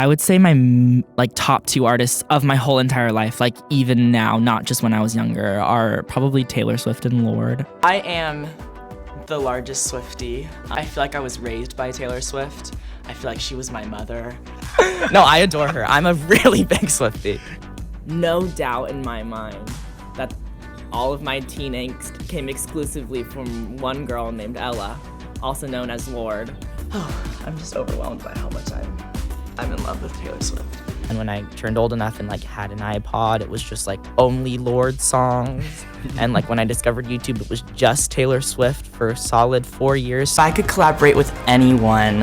I would say my like top two artists of my whole entire life, like even now, not just when I was younger, are probably Taylor Swift and Lorde. I am the largest Swiftie. I feel like I was raised by Taylor Swift. I feel like she was my mother. No, I adore her. I'm a really big Swiftie. No doubt in my mind that all of my teen angst came exclusively from one girl named Ella, also known as Lorde. I'm just overwhelmed by how much I'm in love with Taylor Swift. And when I turned old enough and like had an iPod, it was just like only Lorde songs. And like when I discovered YouTube, it was just Taylor Swift for a solid 4 years. If I could collaborate with anyone,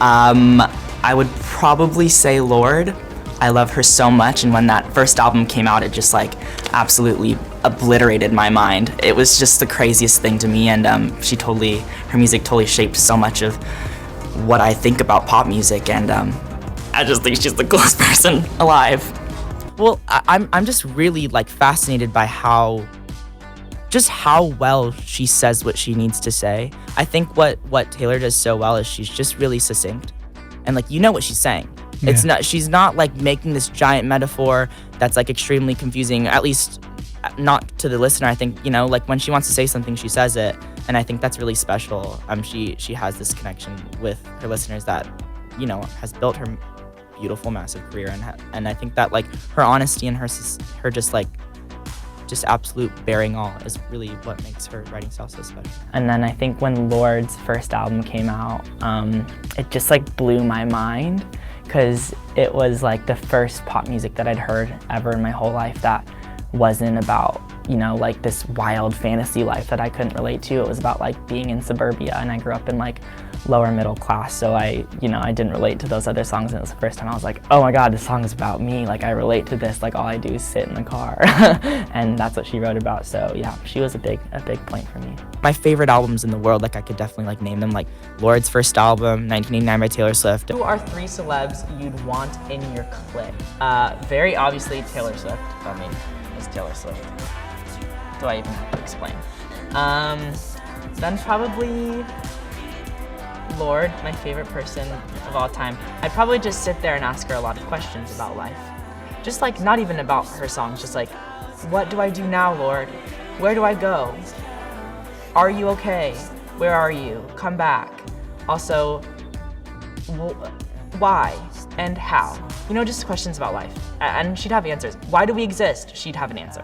I would probably say Lorde. I love her so much, and when that first album came out, it just like absolutely obliterated my mind. It was just the craziest thing to me, and her music totally shaped so much of what I think about pop music, and I just think she's the coolest person alive. Well, I'm just really like fascinated by how well she says what she needs to say. I think what Taylor does so well is she's just really succinct, and like you know what she's saying. Yeah. She's not like making this giant metaphor that's like extremely confusing, at least not to the listener. I think, you know, like when she wants to say something, she says it, and I think that's really special. She has this connection with her listeners that, you know, has built her beautiful, massive career, and I think that like her honesty and her just absolute bearing all is really what makes her writing style so special. And then I think when Lorde's first album came out, it just like blew my mind, because it was like the first pop music that I'd heard ever in my whole life that wasn't about, you know, like this wild fantasy life that I couldn't relate to. It was about like being in suburbia, and I grew up in like lower middle class, so I didn't relate to those other songs, and it was the first time I was like, oh my god, this song is about me, like I relate to this, like all I do is sit in the car. And that's what she wrote about, so yeah, she was a big point for me. My favorite albums in the world, like I could definitely like name them, like Lorde's first album, 1989 by Taylor Swift. Who are 3 celebs you'd want in your clique? Very obviously Taylor Swift. I mean, it's Taylor Swift. Do I even have to explain? Then probably Lorde, my favorite person of all time. I'd probably just sit there and ask her a lot of questions about life. Just like, not even about her songs, just like, what do I do now, Lorde? Where do I go? Are you okay? Where are you? Come back. Also, why and how? You know, just questions about life. And she'd have answers. Why do we exist? She'd have an answer.